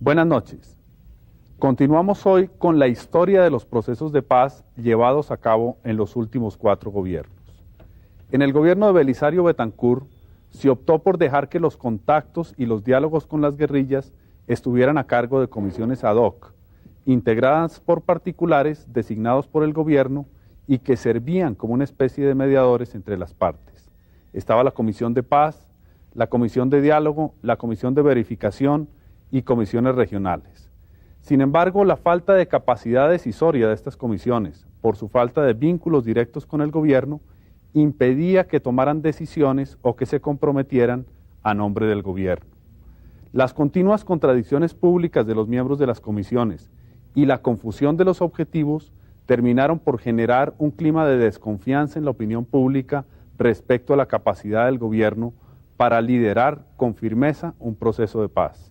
Buenas noches. Continuamos hoy con la historia de los procesos de paz llevados a cabo en los últimos 4 gobiernos. En el gobierno de Belisario Betancur se optó por dejar que los contactos y los diálogos con las guerrillas estuvieran a cargo de comisiones ad hoc, integradas por particulares designados por el gobierno y que servían como una especie de mediadores entre las partes. Estaba la Comisión de Paz, la Comisión de Diálogo, la Comisión de Verificación y comisiones regionales. Sin embargo, la falta de capacidad decisoria de estas comisiones, por su falta de vínculos directos con el gobierno, impedía que tomaran decisiones o que se comprometieran a nombre del gobierno. Las continuas contradicciones públicas de los miembros de las comisiones y la confusión de los objetivos terminaron por generar un clima de desconfianza en la opinión pública respecto a la capacidad del gobierno para liderar con firmeza un proceso de paz.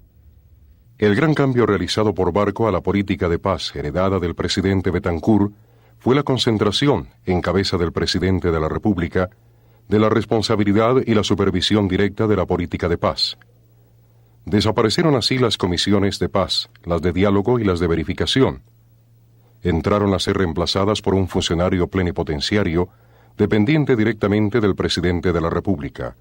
El gran cambio realizado por Barco a la política de paz heredada del presidente Betancur fue la concentración, en cabeza del presidente de la República, de la responsabilidad y la supervisión directa de la política de paz. Desaparecieron así las comisiones de paz, las de diálogo y las de verificación. Entraron a ser reemplazadas por un funcionario plenipotenciario dependiente directamente del presidente de la República.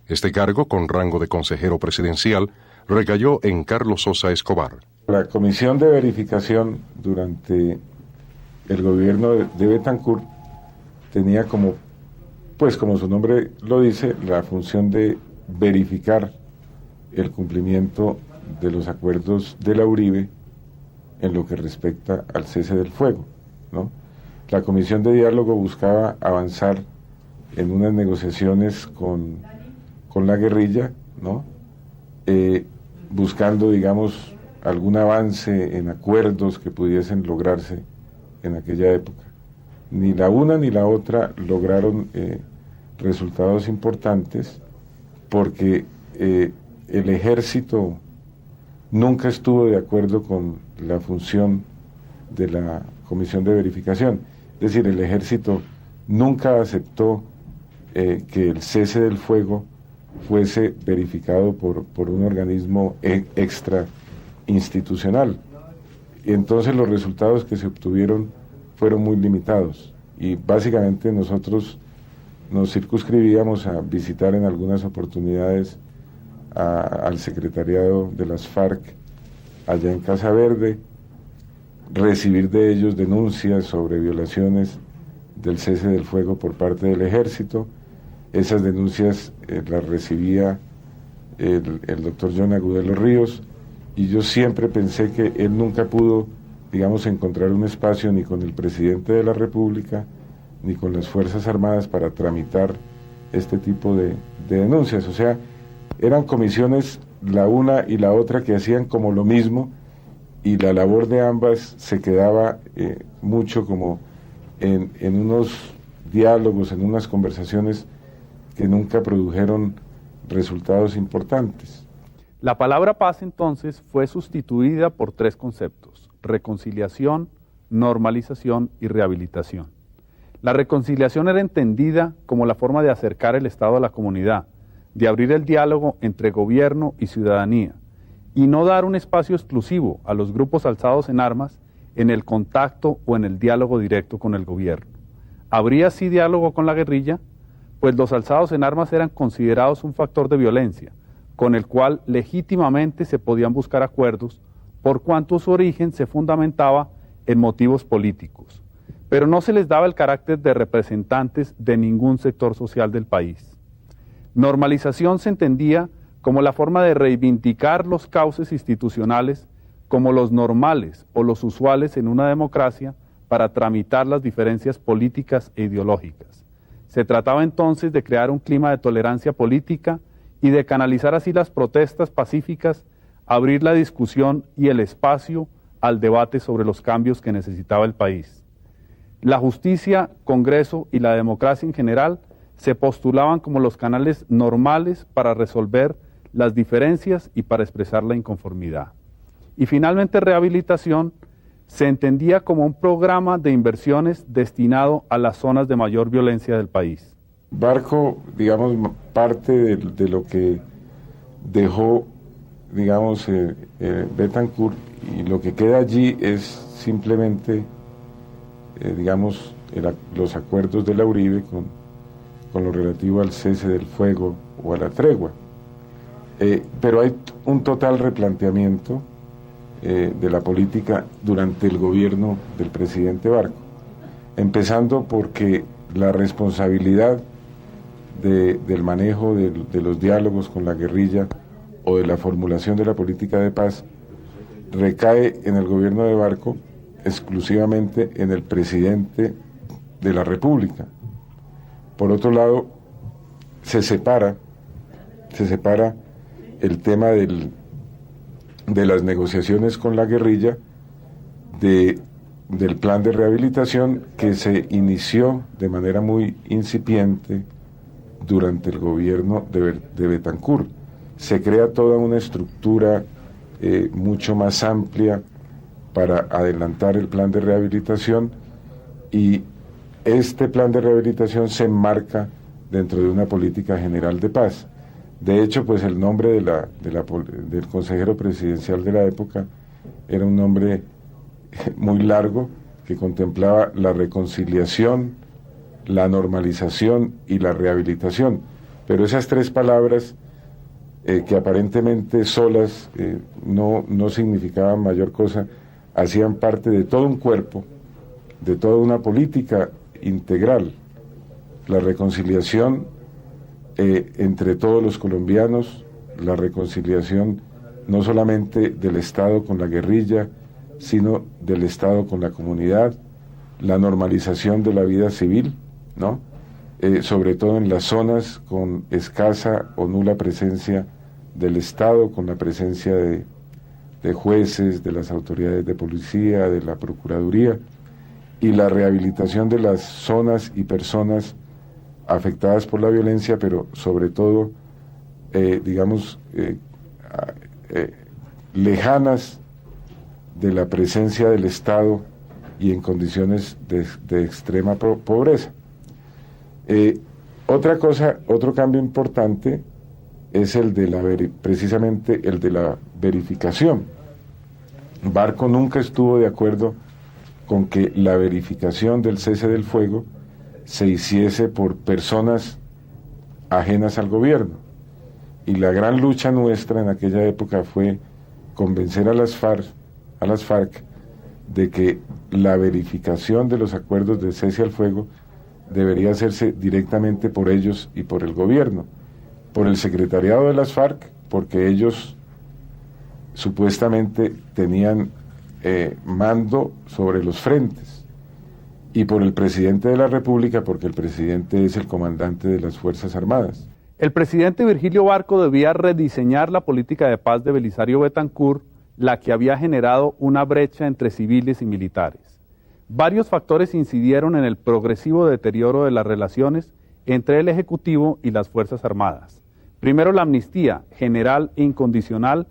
Este cargo, con rango de consejero presidencial, recayó en Carlos Sosa Escobar. La comisión de verificación durante el gobierno de Betancur tenía como su nombre lo dice, la función de verificar el cumplimiento de los acuerdos de la Uribe en lo que respecta al cese del fuego, ¿no? La comisión de diálogo buscaba avanzar en unas negociaciones con la guerrilla, ¿no? Buscando, digamos, algún avance en acuerdos que pudiesen lograrse en aquella época. Ni la una ni la otra lograron resultados importantes porque el ejército nunca estuvo de acuerdo con la función de la comisión de verificación. Es decir, el ejército nunca aceptó que el cese del fuego fuese verificado por un organismo extra institucional. Y entonces los resultados que se obtuvieron fueron muy limitados y básicamente nosotros nos circunscribíamos a visitar en algunas oportunidades al secretariado de las FARC allá en Casa Verde, recibir de ellos denuncias sobre violaciones del cese del fuego por parte del ejército. Esas denuncias las recibía el doctor John Agudelo Ríos, y yo siempre pensé que él nunca pudo, digamos, encontrar un espacio ni con el presidente de la República, ni con las Fuerzas Armadas para tramitar este tipo de denuncias. O sea, eran comisiones la una y la otra que hacían como lo mismo, y la labor de ambas se quedaba mucho como en unos diálogos, en unas conversaciones que nunca produjeron resultados importantes. La palabra paz entonces fue sustituida por 3 conceptos: reconciliación, normalización y rehabilitación. La reconciliación era entendida como la forma de acercar el Estado a la comunidad, de abrir el diálogo entre gobierno y ciudadanía, y no dar un espacio exclusivo a los grupos alzados en armas en el contacto o en el diálogo directo con el gobierno. ¿Habría así diálogo con la guerrilla? Pues los alzados en armas eran considerados un factor de violencia, con el cual legítimamente se podían buscar acuerdos, por cuanto su origen se fundamentaba en motivos políticos, pero no se les daba el carácter de representantes de ningún sector social del país. Normalización se entendía como la forma de reivindicar los cauces institucionales como los normales o los usuales en una democracia para tramitar las diferencias políticas e ideológicas. Se trataba entonces de crear un clima de tolerancia política y de canalizar así las protestas pacíficas, abrir la discusión y el espacio al debate sobre los cambios que necesitaba el país. La justicia, Congreso y la democracia en general se postulaban como los canales normales para resolver las diferencias y para expresar la inconformidad. Y finalmente, rehabilitación se entendía como un programa de inversiones destinado a las zonas de mayor violencia del país. Barco, digamos, parte de lo que dejó digamos, Betancourt, y lo que queda allí es simplemente, digamos, los acuerdos de la Uribe con lo relativo al cese del fuego o a la tregua. Pero hay un total replanteamiento de la política durante el gobierno del presidente Barco, empezando porque la responsabilidad del manejo de los diálogos con la guerrilla o de la formulación de la política de paz recae en el gobierno de Barco exclusivamente en el presidente de la República. Por otro lado, se separa el tema de las negociaciones con la guerrilla del plan de rehabilitación que se inició de manera muy incipiente durante el gobierno de Betancourt. Se crea toda una estructura mucho más amplia para adelantar el plan de rehabilitación, y este plan de rehabilitación se enmarca dentro de una política general de paz. De hecho, pues el nombre del consejero presidencial de la época era un nombre muy largo que contemplaba la reconciliación, la normalización y la rehabilitación. Pero esas tres palabras, que aparentemente solas no significaban mayor cosa, hacían parte de todo un cuerpo, de toda una política integral. La reconciliación entre todos los colombianos, la reconciliación no solamente del Estado con la guerrilla, sino del Estado con la comunidad, la normalización de la vida civil, ¿no? Sobre todo en las zonas con escasa o nula presencia del Estado, con la presencia de jueces, de las autoridades de policía, de la Procuraduría, y la rehabilitación de las zonas y personas afectadas por la violencia, pero sobre todo, lejanas de la presencia del Estado y en condiciones de extrema pobreza. Otro cambio importante es precisamente el de la verificación. Barco nunca estuvo de acuerdo con que la verificación del cese del fuego se hiciese por personas ajenas al gobierno. Y la gran lucha nuestra en aquella época fue convencer a las FARC de que la verificación de los acuerdos de cese al fuego debería hacerse directamente por ellos y por el gobierno, por el secretariado de las FARC, porque ellos supuestamente tenían mando sobre los frentes, y por el presidente de la República, porque el presidente es el comandante de las Fuerzas Armadas. El presidente Virgilio Barco debía rediseñar la política de paz de Belisario Betancourt, la que había generado una brecha entre civiles y militares. Varios factores incidieron en el progresivo deterioro de las relaciones entre el Ejecutivo y las Fuerzas Armadas. Primero, la amnistía general e incondicional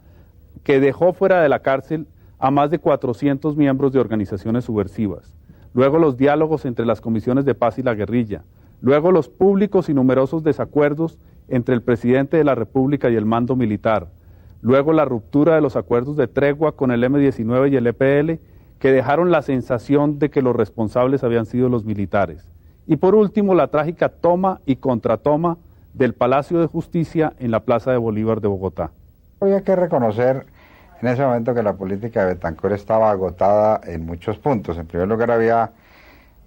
que dejó fuera de la cárcel a más de 400 miembros de organizaciones subversivas. Luego, los diálogos entre las comisiones de paz y la guerrilla. Luego, los públicos y numerosos desacuerdos entre el presidente de la República y el mando militar. Luego, la ruptura de los acuerdos de tregua con el M-19 y el EPL, que dejaron la sensación de que los responsables habían sido los militares. Y por último, la trágica toma y contratoma del Palacio de Justicia en la Plaza de Bolívar de Bogotá. Había que reconocer en ese momento que la política de Betancourt estaba agotada en muchos puntos. En primer lugar, había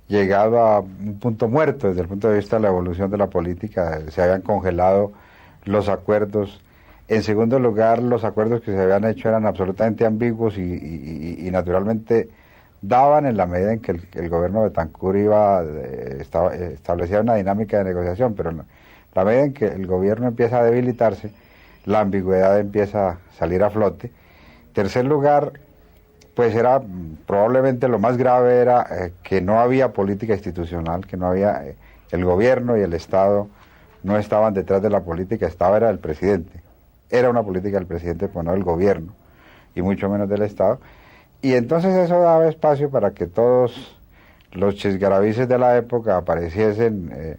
llegado a un punto muerto desde el punto de vista de la evolución de la política. Se habían congelado los acuerdos. En segundo lugar, los acuerdos que se habían hecho eran absolutamente ambiguos y naturalmente daban, en la medida en que el gobierno de Betancourt establecía una dinámica de negociación, pero en la medida en que el gobierno empieza a debilitarse, la ambigüedad empieza a salir a flote. Tercer lugar, pues era probablemente lo más grave era que no había política institucional, que no había, el gobierno y el Estado no estaban detrás de la política, era el presidente. Era una política del presidente, pero no del gobierno, y mucho menos del Estado. Y entonces eso daba espacio para que todos los chisgarabices de la época apareciesen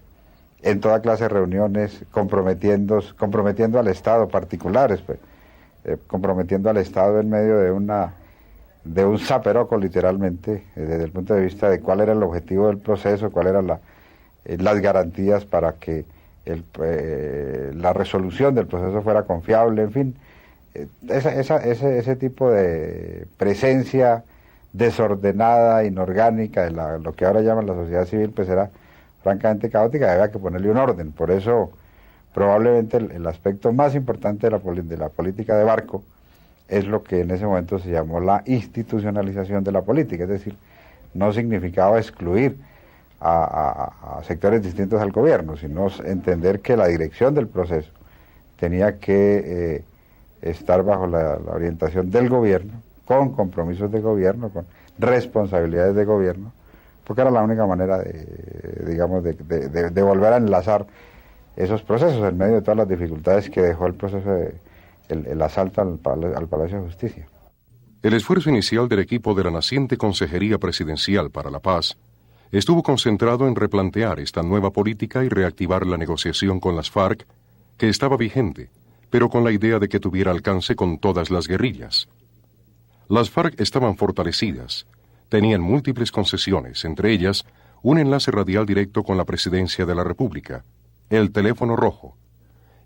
en toda clase de reuniones, comprometiendo al Estado, particulares, pues, comprometiendo al Estado en medio de un zaperoco literalmente, desde el punto de vista de cuál era el objetivo del proceso, cuáles eran las garantías para que la resolución del proceso fuera confiable, en fin, ese tipo de presencia desordenada, inorgánica de lo que ahora llaman la sociedad civil, pues era francamente caótica, había que ponerle un orden. Por eso probablemente el aspecto más importante de la política de Barco es lo que en ese momento se llamó la institucionalización de la política, es decir, no significaba excluir a sectores distintos al gobierno, sino entender que la dirección del proceso tenía que estar bajo la orientación del gobierno, con compromisos de gobierno, con responsabilidades de gobierno, porque era la única manera de volver a enlazar esos procesos en medio de todas las dificultades que dejó el proceso el asalto al Palacio de Justicia. El esfuerzo inicial del equipo de la naciente Consejería Presidencial para la Paz estuvo concentrado en replantear esta nueva política y reactivar la negociación con las FARC, que estaba vigente, pero con la idea de que tuviera alcance con todas las guerrillas. Las FARC estaban fortalecidas, tenían múltiples concesiones, entre ellas un enlace radial directo con la Presidencia de la República, el teléfono rojo,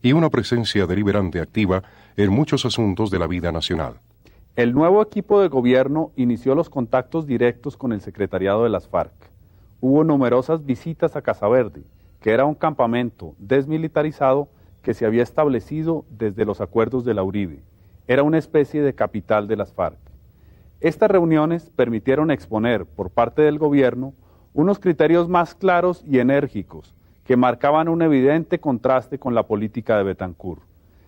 y una presencia deliberante activa en muchos asuntos de la vida nacional. El nuevo equipo de gobierno inició los contactos directos con el secretariado de las FARC. Hubo numerosas visitas a Casa Verde, que era un campamento desmilitarizado que se había establecido desde los acuerdos de la Uribe. Era una especie de capital de las FARC. Estas reuniones permitieron exponer por parte del gobierno unos criterios más claros y enérgicos que marcaban un evidente contraste con la política de Betancur.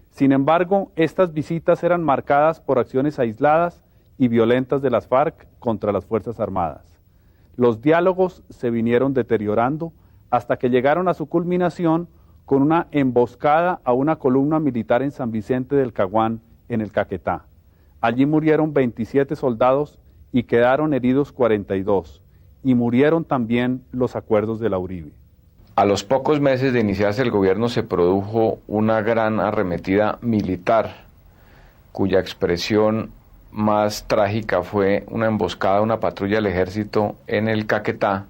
Sin embargo, estas visitas eran marcadas por acciones aisladas y violentas de las FARC contra las Fuerzas Armadas. Los diálogos se vinieron deteriorando hasta que llegaron a su culminación con una emboscada a una columna militar en San Vicente del Caguán, en el Caquetá. Allí murieron 27 soldados y quedaron heridos 42, y murieron también los acuerdos de la Uribe. A los pocos meses de iniciarse el gobierno se produjo una gran arremetida militar, cuya expresión más trágica fue una emboscada a una patrulla del ejército en el Caquetá,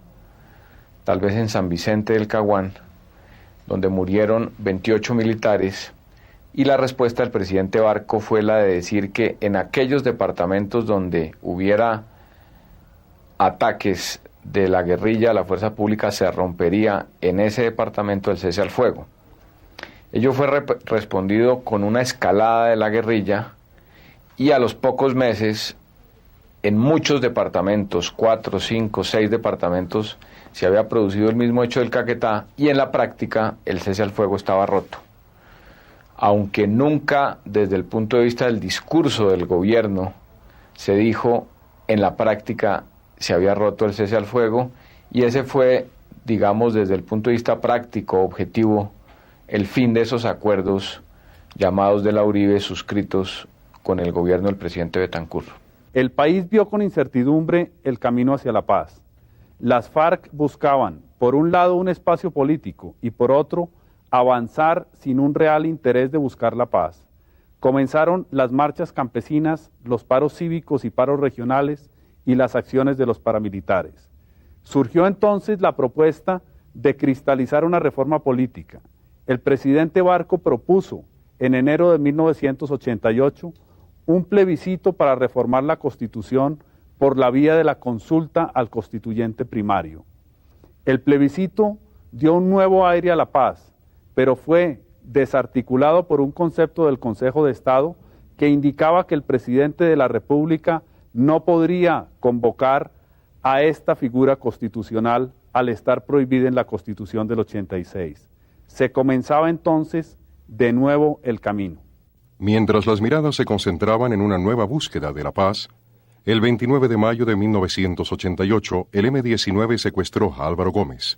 tal vez en San Vicente del Caguán, donde murieron 28 militares, y la respuesta del presidente Barco fue la de decir que en aquellos departamentos donde hubiera ataques de la guerrilla a la fuerza pública se rompería en ese departamento el cese al fuego. Ello fue respondido con una escalada de la guerrilla y a los pocos meses en muchos departamentos, 4, 5, 6 departamentos, se había producido el mismo hecho del Caquetá y en la práctica el cese al fuego estaba roto. Aunque nunca desde el punto de vista del discurso del gobierno se dijo, en la práctica se había roto el cese al fuego, y ese fue, digamos, desde el punto de vista práctico, objetivo, el fin de esos acuerdos llamados de la Uribe, suscritos con el gobierno del presidente Betancur. El país vio con incertidumbre el camino hacia la paz. Las FARC buscaban, por un lado, un espacio político y por otro, avanzar sin un real interés de buscar la paz. Comenzaron las marchas campesinas, los paros cívicos y paros regionales y las acciones de los paramilitares. Surgió entonces la propuesta de cristalizar una reforma política. El presidente Barco propuso en enero de 1988 un plebiscito para reformar la Constitución por la vía de la consulta al constituyente primario. El plebiscito dio un nuevo aire a la paz, pero fue desarticulado por un concepto del Consejo de Estado que indicaba que el presidente de la República no podría convocar a esta figura constitucional al estar prohibida en la Constitución del 86. Se comenzaba entonces de nuevo el camino. Mientras las miradas se concentraban en una nueva búsqueda de la paz, el 29 de mayo de 1988, el M-19 secuestró a Álvaro Gómez.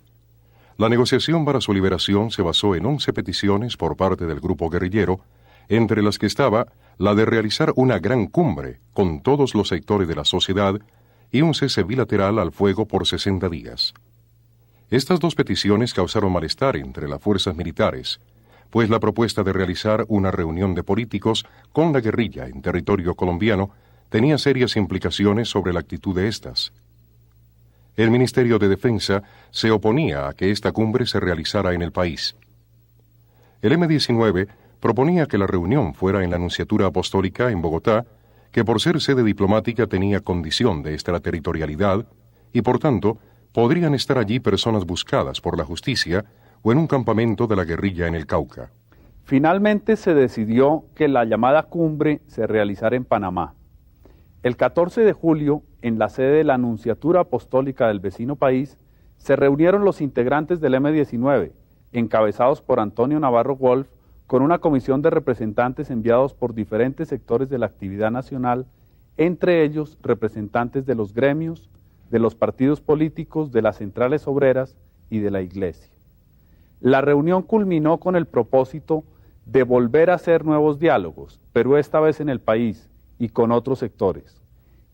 La negociación para su liberación se basó en 11 peticiones por parte del grupo guerrillero, entre las que estaba la de realizar una gran cumbre con todos los sectores de la sociedad y un cese bilateral al fuego por 60 días. Estas dos peticiones causaron malestar entre las fuerzas militares, pues la propuesta de realizar una reunión de políticos con la guerrilla en territorio colombiano tenía serias implicaciones sobre la actitud de éstas. El Ministerio de Defensa se oponía a que esta cumbre se realizara en el país. El M-19 proponía que la reunión fuera en la Nunciatura Apostólica en Bogotá, que por ser sede diplomática tenía condición de extraterritorialidad y por tanto podrían estar allí personas buscadas por la justicia o en un campamento de la guerrilla en el Cauca. Finalmente se decidió que la llamada cumbre se realizara en Panamá. El 14 de julio, en la sede de la Nunciatura Apostólica del vecino país, se reunieron los integrantes del M-19, encabezados por Antonio Navarro Wolf, con una comisión de representantes enviados por diferentes sectores de la actividad nacional, entre ellos representantes de los gremios, de los partidos políticos, de las centrales obreras y de la Iglesia. La reunión culminó con el propósito de volver a hacer nuevos diálogos, pero esta vez en el país y con otros sectores.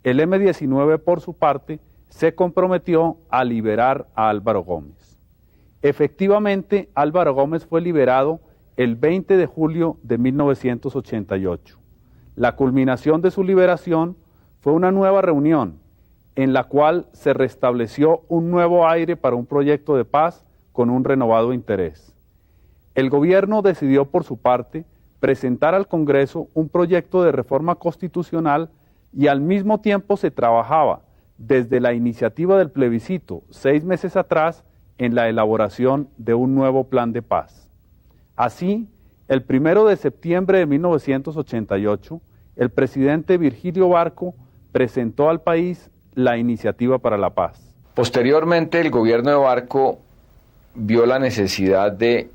El M-19, por su parte, se comprometió a liberar a Álvaro Gómez. Efectivamente, Álvaro Gómez fue liberado el 20 de julio de 1988. La culminación de su liberación fue una nueva reunión en la cual se restableció un nuevo aire para un proyecto de paz con un renovado interés. El gobierno decidió, por su parte, presentar al Congreso un proyecto de reforma constitucional y al mismo tiempo se trabajaba desde la iniciativa del plebiscito 6 meses atrás en la elaboración de un nuevo plan de paz. Así, el 1 de septiembre de 1988, el presidente Virgilio Barco presentó al país la Iniciativa para la Paz. Posteriormente, el gobierno de Barco vio la necesidad de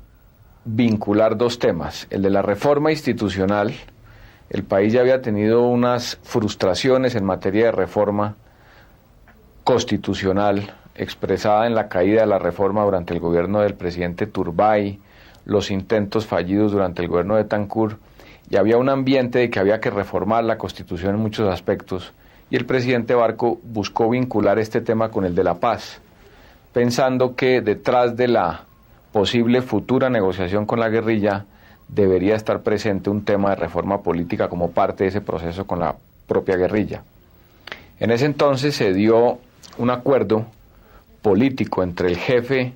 vincular dos temas, el de la reforma institucional. El país ya había tenido unas frustraciones en materia de reforma constitucional expresada en la caída de la reforma durante el gobierno del presidente Turbay, los intentos fallidos durante el gobierno de Betancur, y había un ambiente de que había que reformar la Constitución en muchos aspectos, y el presidente Barco buscó vincular este tema con el de la paz, pensando que detrás de la posible futura negociación con la guerrilla debería estar presente un tema de reforma política como parte de ese proceso con la propia guerrilla. En ese entonces se dio un acuerdo político entre el jefe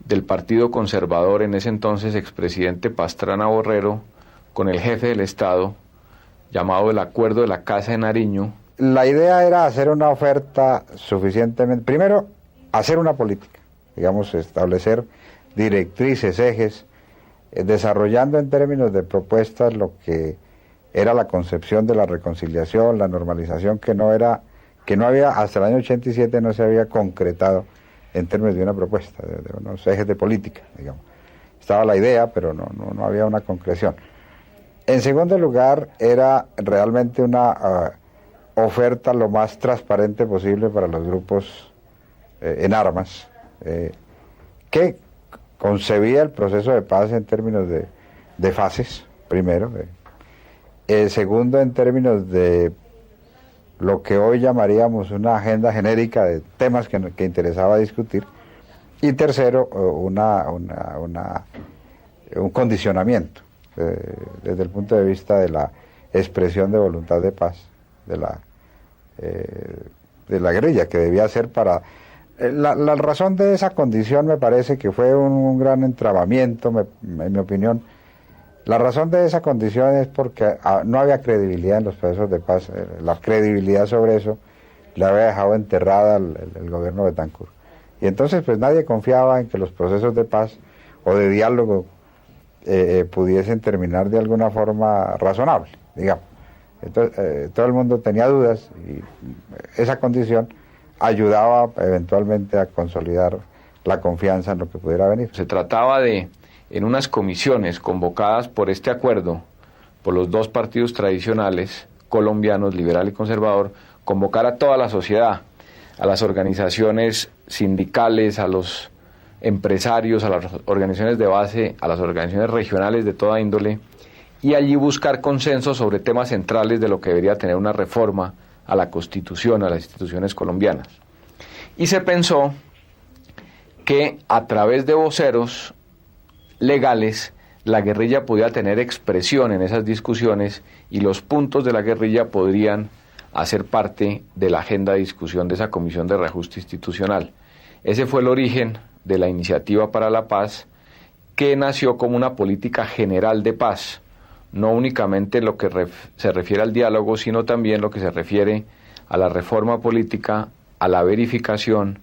del Partido Conservador, en ese entonces expresidente Pastrana Borrero, con el jefe del Estado, llamado el Acuerdo de la Casa de Nariño. La idea era hacer una oferta suficientemente, primero, hacer una política, digamos, establecer directrices, ejes, desarrollando en términos de propuestas lo que era la concepción de la reconciliación, la normalización, que no había, hasta el año 87 no se había concretado en términos de una propuesta, de unos ejes de política, digamos. Estaba la idea, pero no había una concreción. En segundo lugar, era realmente una oferta lo más transparente posible para los grupos en armas, que concebía el proceso de paz en términos de fases, primero. Segundo, en términos de lo que hoy llamaríamos una agenda genérica de temas que interesaba discutir. Y tercero, un condicionamiento desde el punto de vista de la expresión de voluntad de paz de la guerrilla, que debía ser para... La razón de esa condición me parece que fue un gran entrabamiento, en mi opinión. La razón de esa condición es porque no había credibilidad en los procesos de paz. La credibilidad sobre eso le había dejado enterrada el gobierno de Betancur. Y entonces pues nadie confiaba en que los procesos de paz o de diálogo pudiesen terminar de alguna forma razonable, digamos. Entonces todo el mundo tenía dudas y esa condición ayudaba eventualmente a consolidar la confianza en lo que pudiera venir. Se trataba de, en unas comisiones convocadas por este acuerdo, por los dos partidos tradicionales colombianos, liberal y conservador, convocar a toda la sociedad, a las organizaciones sindicales, a los empresarios, a las organizaciones de base, a las organizaciones regionales de toda índole, y allí buscar consenso sobre temas centrales de lo que debería tener una reforma a la Constitución, a las instituciones colombianas. Y se pensó que a través de voceros legales la guerrilla podía tener expresión en esas discusiones y los puntos de la guerrilla podrían hacer parte de la agenda de discusión de esa Comisión de Reajuste Institucional. Ese fue el origen de la Iniciativa para la Paz, que nació como una política general de paz, no únicamente lo que se refiere al diálogo, sino también lo que se refiere a la reforma política, a la verificación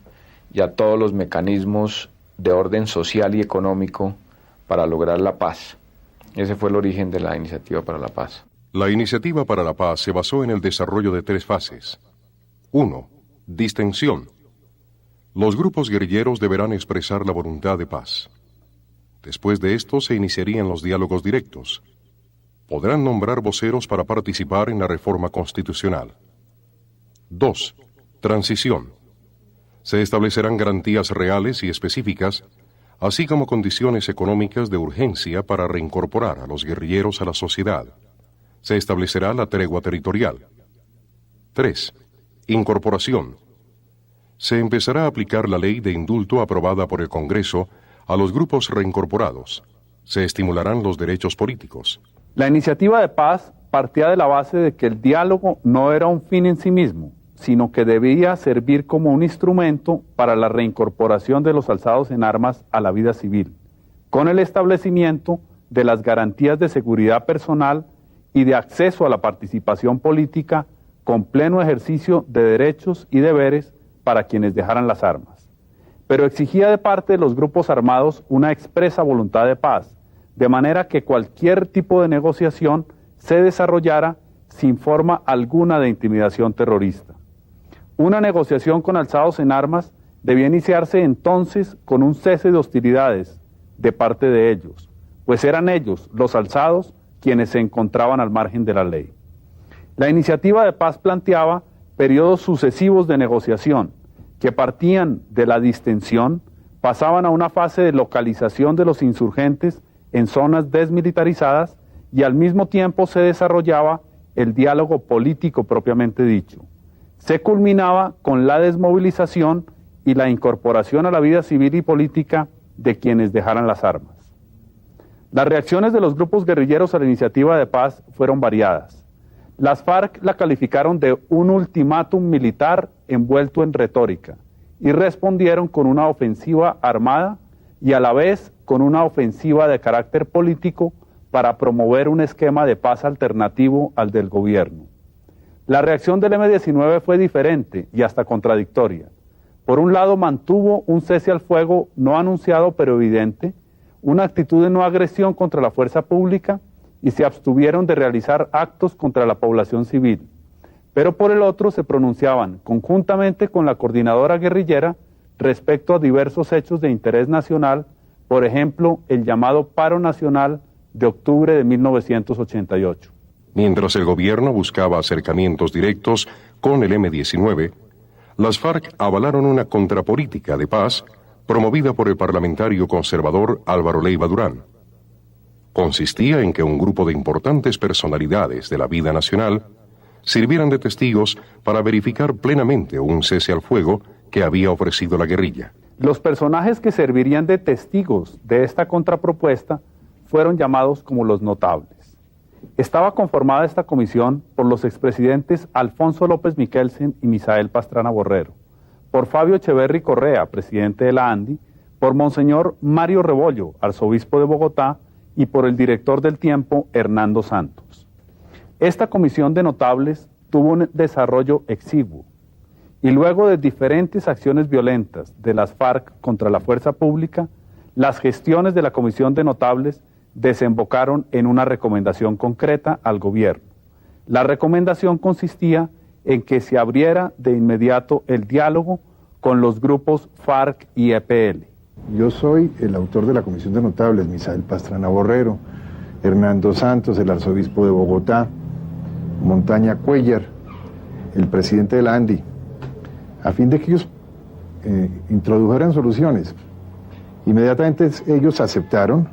y a todos los mecanismos de orden social y económico para lograr la paz. Ese fue el origen de la Iniciativa para la Paz. La Iniciativa para la Paz se basó en el desarrollo de 3 fases. 1. Distensión. Los grupos guerrilleros deberán expresar la voluntad de paz. Después de esto se iniciarían los diálogos directos. Podrán nombrar voceros para participar en la reforma constitucional. 2. Transición. Se establecerán garantías reales y específicas, así como condiciones económicas de urgencia para reincorporar a los guerrilleros a la sociedad. Se establecerá la tregua territorial. 3. Incorporación. Se empezará a aplicar la ley de indulto aprobada por el Congreso a los grupos reincorporados. Se estimularán los derechos políticos. La iniciativa de paz partía de la base de que el diálogo no era un fin en sí mismo, sino que debía servir como un instrumento para la reincorporación de los alzados en armas a la vida civil, con el establecimiento de las garantías de seguridad personal y de acceso a la participación política con pleno ejercicio de derechos y deberes para quienes dejaran las armas. Pero exigía de parte de los grupos armados una expresa voluntad de paz, de manera que cualquier tipo de negociación se desarrollara sin forma alguna de intimidación terrorista. Una negociación con alzados en armas debía iniciarse entonces con un cese de hostilidades de parte de ellos, pues eran ellos, los alzados, quienes se encontraban al margen de la ley. La iniciativa de paz planteaba periodos sucesivos de negociación, que partían de la distensión, pasaban a una fase de localización de los insurgentes en zonas desmilitarizadas y al mismo tiempo se desarrollaba el diálogo político propiamente dicho. Se culminaba con la desmovilización y la incorporación a la vida civil y política de quienes dejaran las armas. Las reacciones de los grupos guerrilleros a la iniciativa de paz fueron variadas. Las FARC la calificaron de un ultimátum militar envuelto en retórica y respondieron con una ofensiva armada y a la vez con una ofensiva de carácter político para promover un esquema de paz alternativo al del gobierno. La reacción del M-19 fue diferente y hasta contradictoria. Por un lado, mantuvo un cese al fuego no anunciado pero evidente, una actitud de no agresión contra la fuerza pública y se abstuvieron de realizar actos contra la población civil. Pero por el otro se pronunciaban conjuntamente con la coordinadora guerrillera respecto a diversos hechos de interés nacional, por ejemplo, el llamado Paro Nacional de octubre de 1988. Mientras el gobierno buscaba acercamientos directos con el M-19, las FARC avalaron una contrapolítica de paz promovida por el parlamentario conservador Álvaro Leiva Durán. Consistía en que un grupo de importantes personalidades de la vida nacional sirvieran de testigos para verificar plenamente un cese al fuego que había ofrecido la guerrilla. Los personajes que servirían de testigos de esta contrapropuesta fueron llamados como los notables. Estaba conformada esta comisión por los expresidentes Alfonso López Michelsen y Misael Pastrana Borrero, por Fabio Echeverry Correa, presidente de la ANDI, por Monseñor Mario Rebollo, arzobispo de Bogotá, y por el director del tiempo, Hernando Santos. Esta comisión de notables tuvo un desarrollo exiguo, y luego de diferentes acciones violentas de las FARC contra la fuerza pública, las gestiones de la comisión de notables desembocaron en una recomendación concreta al gobierno. La recomendación consistía en que se abriera de inmediato el diálogo con los grupos FARC y EPL. Yo soy el autor de la Comisión de Notables, Misael Pastrana Borrero, Hernando Santos, el arzobispo de Bogotá, Montaña Cuellar, el presidente de la ANDI, a fin de que ellos introdujeran soluciones. Inmediatamente ellos aceptaron,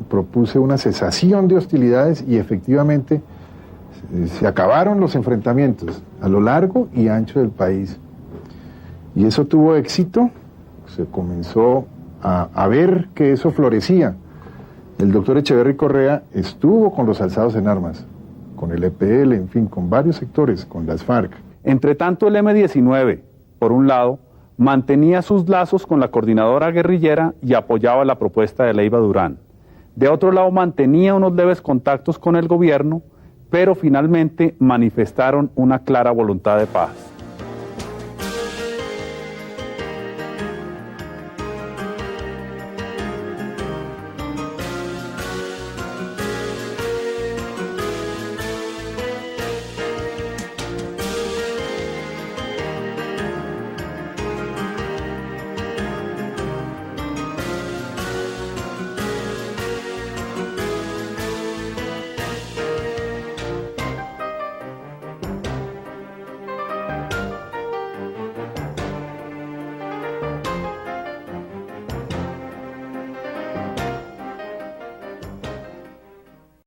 propuse una cesación de hostilidades y efectivamente se acabaron los enfrentamientos a lo largo y ancho del país. Y eso tuvo éxito, se comenzó a ver que eso florecía. El doctor Echeverry Correa estuvo con los alzados en armas, con el EPL, en fin, con varios sectores, con las FARC. Entre tanto, el M-19, por un lado, mantenía sus lazos con la coordinadora guerrillera y apoyaba la propuesta de Leiva Durán. De otro lado, mantenía unos leves contactos con el gobierno, pero finalmente manifestaron una clara voluntad de paz.